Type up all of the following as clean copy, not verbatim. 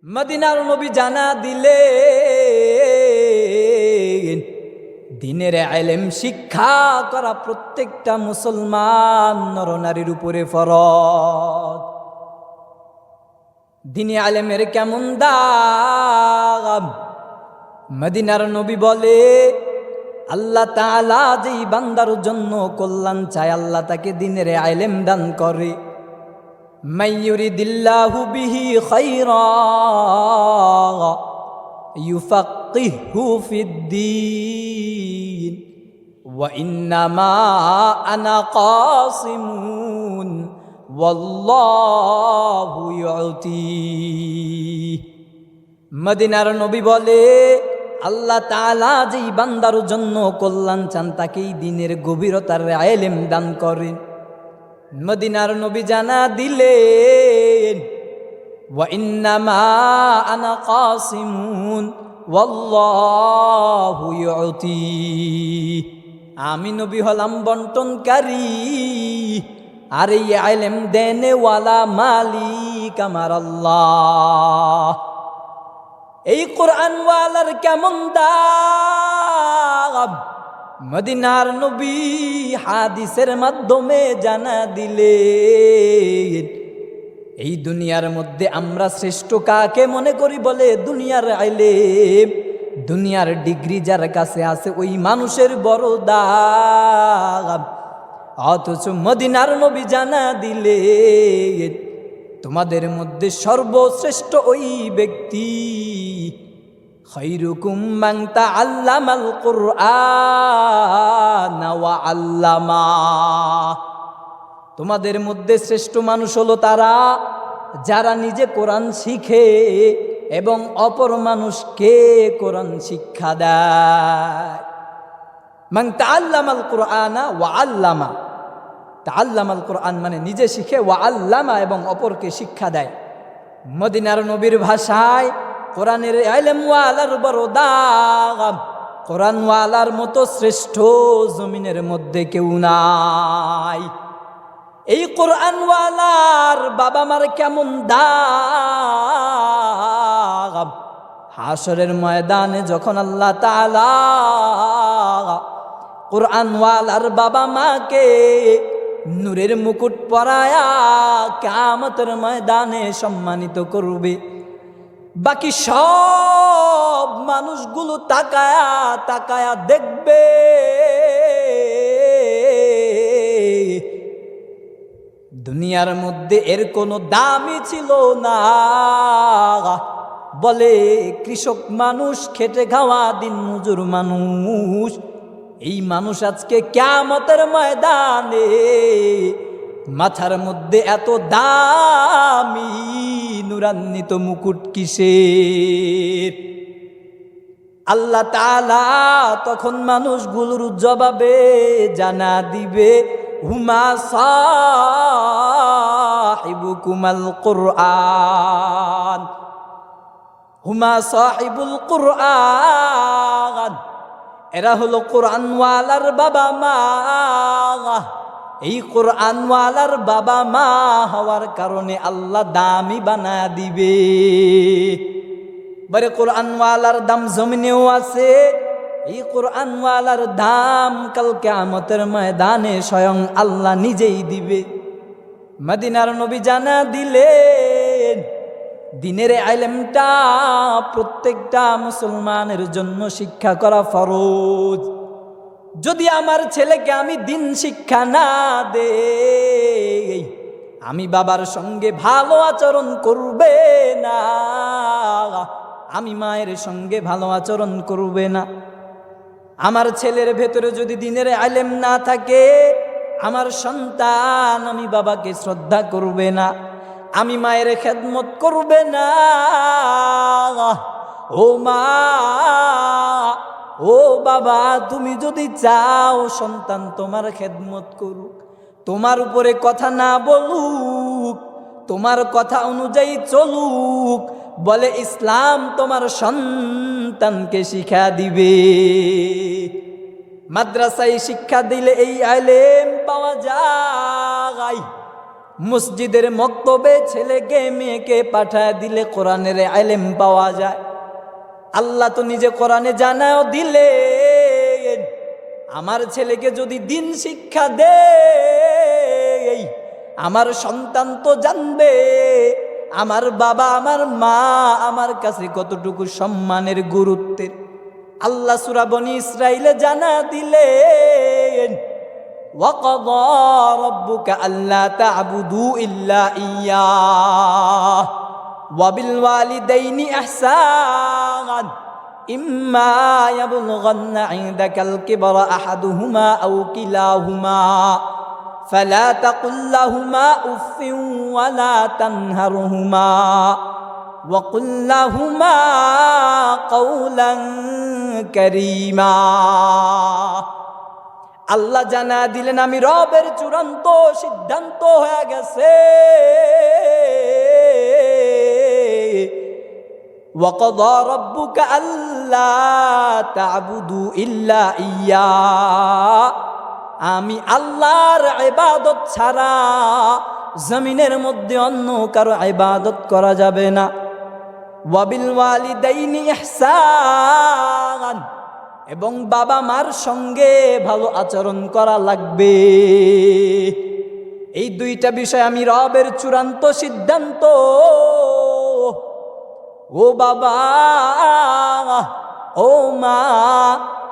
মদিনার নবী জানা দিলেন দিনের ইলম শিক্ষা করা প্রত্যেকটা মুসলমান নরনারীর উপরে ফরজ। দিনে ইলমের কেমন দাম মদিনার নবী বলে, আল্লাহ তাআলা যেই বান্দার জন্য কল্যাণ চায় আল্লাহ তাকে দিনের ইলম দান করে। মাইয়ুরিদিল্লাহু বিহি খায়রা ইউফাক্কিহু ফিদ্দীন ওয়া ইন্নামা আনা কাসিমুন ওয়াল্লাহু ইউতি। মদিনার নবী বলে, আল্লাহ তাআলা যেই বান্দার জন্য কল্যাণ চান তাকেই দিনের গভীরতার ইলম দান করেন। মদিনার নবী জানা দিলেন, ওয়া ইন্নামা আনা কাসিমুন ওয়াল্লাহু ইউতি। আমি নবী হলাম বন্টনকারী, আর এই ইলম দেনেওয়ালা মালিক আমার আল্লাহ। এই কোরআনওয়ালার কেমন দাম মদিনার নবী হাদিসের মাধ্যমে জানা দিলেন। এই দুনিয়ার মধ্যে আমরা শ্রেষ্ঠ কাকে মনে করি বলে, দুনিয়ার ইলম দুনিয়ার ডিগ্রি যার কাছে আছে ওই মানুষের বড় দাম। অথচ মদিনার নবী জানা দিলেন তোমাদের মধ্যে সর্বশ্রেষ্ঠ ওই ব্যক্তি, খায়রুকুম মান তাআল্লামাল কুরআন ওয়া আল্লামা। তোমাদের মধ্যে শ্রেষ্ঠ মানুষ হলো তারা যারা নিজে কোরআন শিখে এবং অপর মানুষকে কোরআন শিক্ষা দেয়। মান তাআল্লামাল কুরআন ওয়া আল্লামা। তাআল্লামাল কুরআন মানে নিজে শিখে, ওয়া আল্লামা এবং অপরকে শিক্ষা দেয়। মদিনার নবীর ভাষায় কোরআনের ইলমওয়ালার বড় দাম। কোরআনওয়ালার মতো শ্রেষ্ঠ জমিনের মধ্যে কেউ নাই। এই কোরআনওয়ালার বাবা মার কেমন দাম। হাসরের ময়দানে যখন আল্লাহ তাআলা কোরআনওয়ালার বাবা মাকে নূরের মুকুট পরায়া কিয়ামতের ময়দানে সম্মানিত করবে, বাকি সব মানুষগুলো তাকায়া তাকায়া দেখবে দুনিয়ার মধ্যে এর কোনো দামই ছিল না। বলে কৃষক মানুষ, খেটে খাওয়া দিন মজুর মানুষ, এই মানুষ আজকে কিয়ামতের ময়দানে মাথার মধ্যে এত দামি নূরান্বিত মুকুট কিসের? আল্লাহ তাআলা তখন মানুষগুলোর জবাবে জানা দিবে, হুমা সাহিবুকুমাল কুরআন, হুমা সাহিবুল কুরআন। এরা হলো কোরআনওয়ালার বাবা মা। এই কোরআনওয়ালার বাবা মা হওয়ার কারণে আল্লাহ দামি বানা দিবে। বলে কোরআনওয়ালার দাম জমিনেও আছে, এই কোরআনওয়ালার দাম কাল কিয়ামতের ময়দানে স্বয়ং আল্লাহ নিজেই দিবে। মদিনার নবী জানা দিলেন দিনের ইলমটা প্রত্যেকটা মুসলমানের জন্য শিক্ষা করা ফরজ। যদি আমার ছেলেকে আমি দিন শিক্ষা না দেই, আমি বাবার সঙ্গে ভালো আচরণ করবে না, আমি মায়ের সঙ্গে ভালো আচরণ করবে না। আমার ছেলের ভেতরে যদি দিনের ইলম না থাকে, আমার সন্তান আমি বাবাকে শ্রদ্ধা করবে না, আমি মায়ের খেদমত করবে না। ও মা, ও বাবা, তুমি যদি চাও সন্তান তোমার খেদমত করুক, তোমার উপরে কথা না বলুক, তোমার কথা অনুযায়ী চলুক, বলে ইসলাম তোমার সন্তানকে শিক্ষা দিবে। মাদ্রাসায় শিক্ষা দিলে এই ইলম পাওয়া যায়। মসজিদের মক্তবে ছেলেকে মেয়েকে পাঠায় দিলে কোরআনের ইলম পাওয়া যায়। আল্লাহ তো নিজে কোরআনে জানাও দিলে, আমার ছেলেকে যদি দিন শিক্ষা দে, আমার সন্তান তো জানবে আমার বাবা আমার মা আমার কাছে কতটুকু সম্মানের গুরুত্বের। আল্লাহ সূরা বনী ইসরাঈলে জানা দিলেন, ওয়াকাযা রাব্বুকা আল্লা তা'বুদু ইল্লা ইয়্যাহ ওয়া বিল ওয়ালিদাইনি ইহসানান ইম্মা ইয়াবলুগান্না ইনদাকাল কিবরা আহাদুহুমা আও কিলাহুমা ফালা তাকুল লাহুমা উফফিন ওয়ালা তানহারহুমা وَقُلْ لَهُمَا قَوْلًا كَرِيمًا। আল্লাহ জানা দিলেন আমি রবের চূড়ান্ত সিদ্ধান্ত হয়ে গেছে, وَقَضَى رَبُّكَ أَلَّا تَعْبُدُوا إِلَّا إِيَّاهُ। আমি আল্লাহর ইবাদত ছাড়া জমিনের মধ্যে অন্য কারো ইবাদত করা যাবে না। ওয়াবিল ওয়ালিদাইনি ইহসান, এবং বাবা মার সঙ্গে ভালো আচরণ করা লাগবে। এই দুইটা বিষয় আমি রবের চূড়ান্ত সিদ্ধান্ত। ও বাবা ও মা,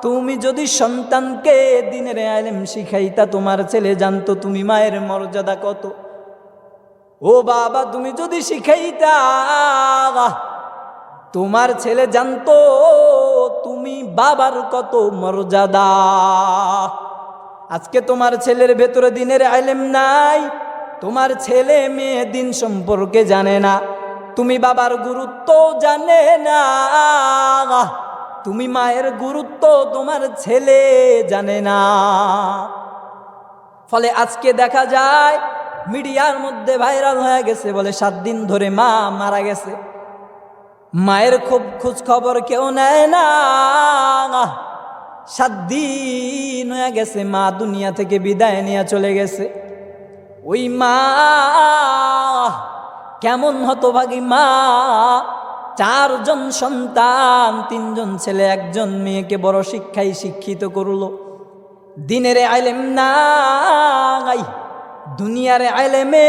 তুমি যদি সন্তানকে দ্বীনের ইলম শিখাইতা, তোমার ছেলে জানতো তুমি মায়ের মর্যাদা কত। ও বাবা, তুমি যদি শিখাইতা, তোমার ছেলে জানতো তুমি বাবার কত মর্যাদা। আজকে তোমার ছেলের ভেতরে দ্বীনের ইলম নাই, তোমার ছেলে মেয়ে দ্বীন সম্পর্কে জানে না, তুমি বাবার গুরুত্ব জানে না, তুমি মায়ের গুরুত্ব তোমার ছেলে জানে না। ফলে আজকে দেখা যায় মিডিয়ার মধ্যে ভাইরাল হয়ে গেছে, বলে 7 দিন ধরে মা মারা গেছে, মায়ের খুব খোঁজ খবর কেউ নেয় না। 7 দিন হয়ে গেছে মা দুনিয়া থেকে বিদায় নিয়ে চলে গেছে। ওই মা কেমন হতভাগী মা, 4 জন সন্তান, 3 জন ছেলে 1 জন মেয়েকে বড় শিক্ষায় শিক্ষিত করলো। দ্বীনের ইলম নাই, দুনিয়ার ইলমে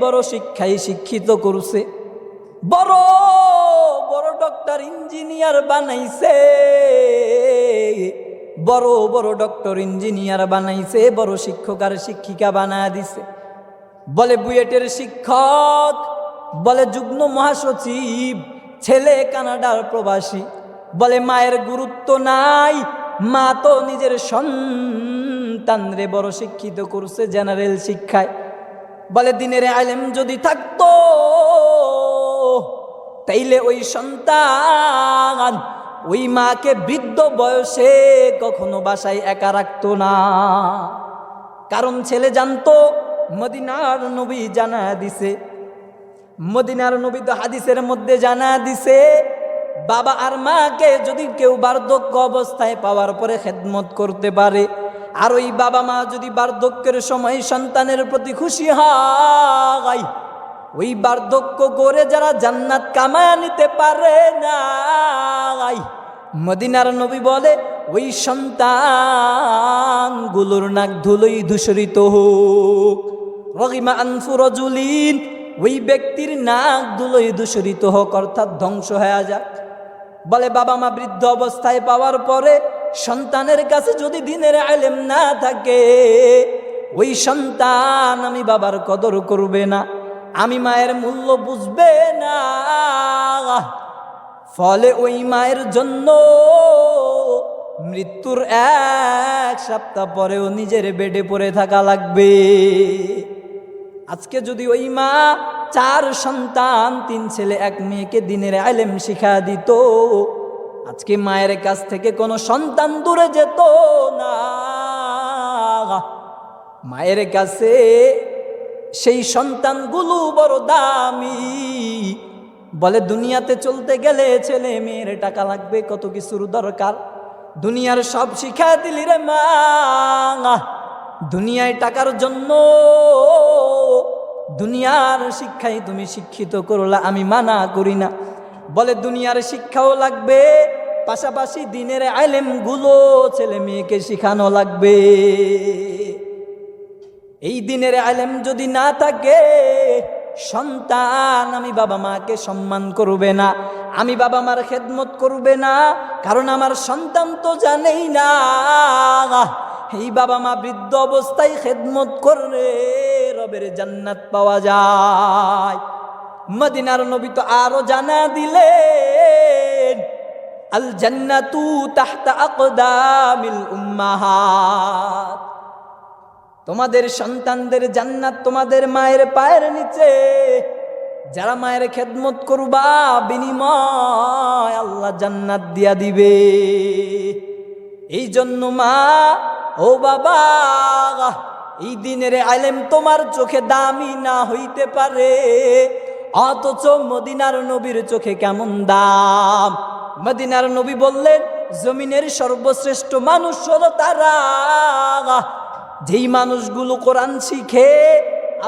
বড় শিক্ষায় শিক্ষিত করছে, বড় বড় ডক্টর ইঞ্জিনিয়ার বানাইছে, বড় বড় ডক্টর ইঞ্জিনিয়ার বানাইছে, বড় শিক্ষক আর শিক্ষিকা বানায় দিছে। বলে বুয়েটের শিক্ষক, বলে যুগ্ম মহাসচিব, ছেলে কানাডার প্রবাসী। বলে মায়ের গুরুত্ব নাই, মা তো নিজের সন্তানরে বড় শিক্ষিত করছে জেনারেল শিক্ষায়। বলে দ্বীনের ইলম যদি থাকতো তাইলে ওই সন্তান ওই মাকে বৃদ্ধ বয়সে কখনো বাসায় একা রাখতো না। কারণ ছেলে জানতো মদিনার নবী জানা দিছে, মদিনার নবী তো হাদিসের মধ্যে জানা দিছে, বাবা আর মাকে যদি কেউ বার্ধক্য অবস্থায় পাওয়ার পরে খেদমত করতে পারে, আর ওই বাবা মা যদি বার্ধক্যের সময় সন্তানের প্রতি খুশি হয়, ওই বার্ধক্য করে যারা জান্নাত কামায় নিতে পারে না, মদিনার নবী বলে ওই সন্তানগুলোর নাক ধুলোই ধূসরিত হোক, রগিমা আনফু রাজুলিন, ওই ব্যক্তির নাক ধুলোই দূষরিত হোক, অর্থাৎ ধ্বংস হয়ে যাক। বলে বাবা মা বৃদ্ধ অবস্থায় পাওয়ার পরে সন্তানের কাছে যদি দ্বীনের ইলম না থাকে, ওই সন্তান আমি বাবার কদর করবে না, আমি মায়ের মূল্য বুঝবে না। ফলে ওই মায়ের জন্য মৃত্যুর 1 সপ্তাহ পরেও নিজের বেডে পড়ে থাকা লাগবে। আজকে যদি ওই মা 4 সন্তান 3 ছেলে 1 মেয়েকে দ্বীনের ইলম শিখা দিত, আজকে মায়ের কাছ থেকে কোনো সন্তান দূরে যেত না। মায়ের কাছে সেই সন্তানগুলো বড় দামি। বলে দুনিয়াতে চলতে গেলে ছেলে মেয়ের টাকা লাগবে, কত কিছুর দরকার, দুনিয়ার সব শিখা দিলি রে মা। দুনিয়ায় টাকার জন্য দুনিয়ার শিক্ষাই তুমি শিক্ষিত করলা, আমি মানা করি না। বলে দুনিয়ার শিক্ষাও লাগবে, পাশাপাশি দিনের আলেমগুলো ছেলে মেয়েকে শিখানো লাগবে। এই দিনের আলেম যদি না থাকে, সন্তান আমি বাবা মাকে সম্মান করবে না, আমি বাবা মার খেদমত করবে না, কারণ আমার সন্তান তো জানেই না এই বাবা মা বৃদ্ধ অবস্থায় খেদমত করলে রবের জান্নাত পাওয়া যায়। মদিনার নবী তো আরো জানা দিলেন, আল জান্নাতু তাহতা আকদামিল উম্মাহাত, তোমাদের সন্তানদের জান্নাত তোমাদের মায়ের পায়ের নিচে। যারা মায়ের খেদমত করবা, বিনিময় আল্লাহ জান্নাত দিয়া দিবে। এই জন্য মা ও বাবা, এই দিনের আলেম তোমার চোখে দামি না হইতে পারে, অথচ মদিনার নবীর চোখে কেমন দাম। মদিনার নবী বললেন, জমিনের সর্বশ্রেষ্ঠ মানুষ হলো তারা যেই মানুষগুলো কোরআন শিখে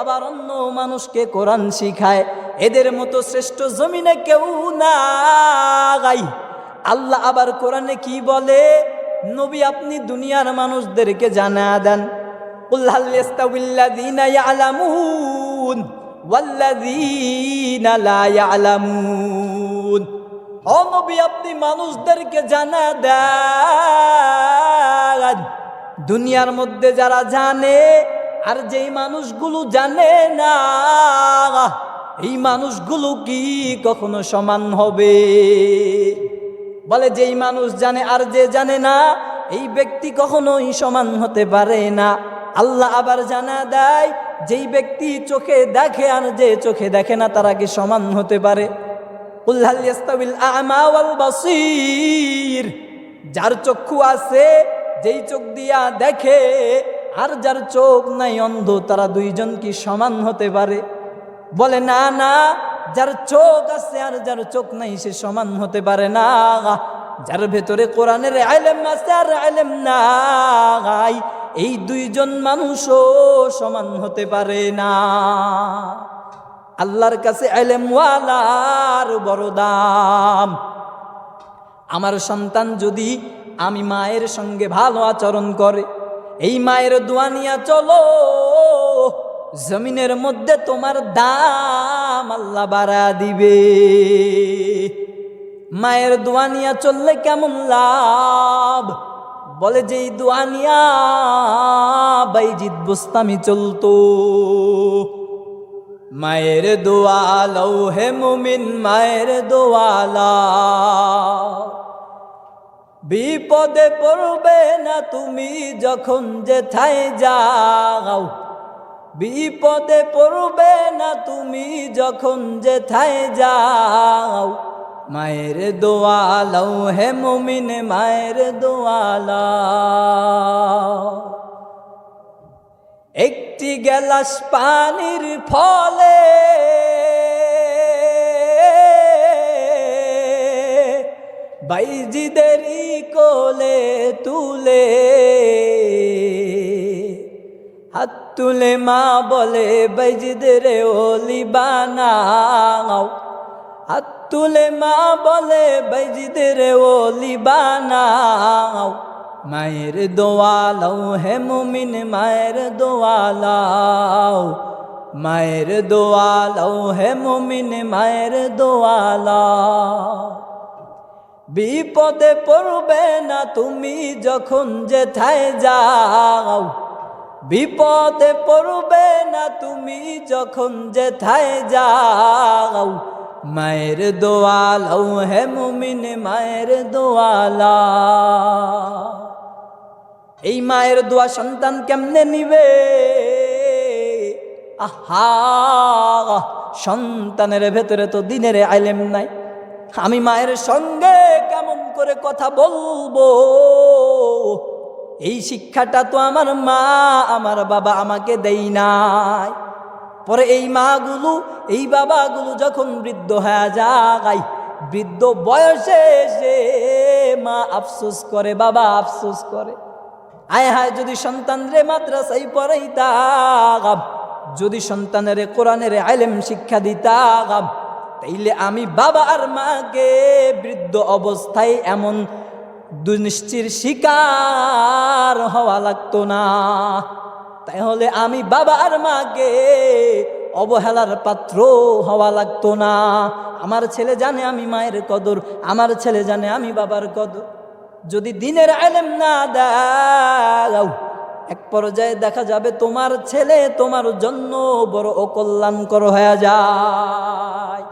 আবার অন্য মানুষকে কোরআন শিখায়। এদের মতো শ্রেষ্ঠ জমিনে কেউ নাই। আল্লাহ আবার কোরআনে কি বলে, নবী আপনি দুনিয়ার মানুষদেরকে জানা দেন, কুল হাল ইয়াস্তাউিল্লাযীনা ইয়ালামুন ওয়াল্লাযীনা লা ইয়ালামুন। ও নবী আপনি মানুষদেরকে জানা দেন, দুনিয়ার মধ্যে যারা জানে আর যেই মানুষগুলো জানে না, এই মানুষগুলো কি কখনো সমান হবে? বলে যেই মানুষ জানে আর যে জানে না, এই ব্যক্তি কখনোই সমান হতে পারে না। আল্লাহ আবার জানা দেয়, যেই ব্যক্তি চোখে দেখে আর যে চোখে দেখে না, তারা কি সমান হতে পারে? কুল হাল ইয়াস্তাউিল আ'মা ওয়াল বাসীর, যার চক্ষু আছে, যেই চোখ দিয়া দেখে আর যার চোখ নাই অন্ধ, তারা দুইজন কি সমান হতে পারে? বলে না না, যার চোখ আছে আর যার চোখ নাই সে সমান হতে পারে না। যার ভেতরে কোরআনের ইলম আছে আর ইলম নাই, এই দুইজন মানুষও সমান হতে পারে না। আল্লাহর কাছে ইলমওয়ালার বড় দাম। আমার সন্তান যদি আমি মায়ের সঙ্গে ভালো আচরণ করে, এই মায়ের দোয়া নিয়া চলো, জমিনের মধ্যে তোমার দাম আল্লাহ বাড়া দিবে। মায়ের দোয়া নিয়া চললে কেমন লাভ? বলে যেই দোয়া নিয়া বাইজিদ বুস্তামি চলতো, মায়ের দোয়া লও হে মুমিন, মায়ের দোয়া লও, বিপদে পড়বে না তুমি যখন যেথায় যাও, বিপদে পড়বে না তুমি যখন যেথায় যাও, মায়ের দোয়া লও হে মুমিন, মায়ের দোয়া লও। একটি গ্লাস পানির ফলে বাইজিদেরই কোলে তুলে, হাত তুলে মা বলে বাইজিদের ওলি বানাও, হাত তুলে মা বলে বাইজিদের ওলি বানাও, মায়ের দোয়া লও হে মুমিন, মায়ের দোয়া লও, মায়ের দোয়া লও হে মুমিন, মায়ের দোয়া লও। বিপদে পড়বে না তুমি যখন যেথায় যাও, বিপদে পড়বে না তুমি যখন যেথায় যাও, মায়ের দোয়া লও হে মুমিন, মায়ের দোয়া লও। এই মায়ের দোয়া সন্তান কেমনে নিবে? আহা, সন্তানের ভেতরে তো দিনের ইলম নাই, আমি মায়ের সঙ্গে কেমন করে কথা বলবো? এই শিক্ষাটা তো আমার মা আমার বাবা আমাকে দেই নাই। পরে এই মাগুলো এই বাবাগুলো যখন বৃদ্ধ হয়ে যায়, বৃদ্ধ বয়সে এসে মা আফসোস করে, বাবা আফসোস করে, আয় হায় যদি সন্তান রে মাদ্রাসায় পড়াইতাম, যদি সন্তানের কোরআনের ইলম শিক্ষা দিতাম, তাইলে আমি বাবা আর মাকে বৃদ্ধ অবস্থায় এমন দুর্নিশ্চির শিকার হওয়া লাগতো না। তাহলে আমি বাবা আর মাকে অবহেলার পাত্র হওয়া লাগতো না। আমার ছেলে জানে আমি মায়ের কদর, আমার ছেলে জানে আমি বাবার কদর। যদি দিনের ইলম না দাও, এক পর্যায়ে দেখা যাবে তোমার ছেলে তোমার জন্য বড় অকল্যাণকর হয়ে যায়।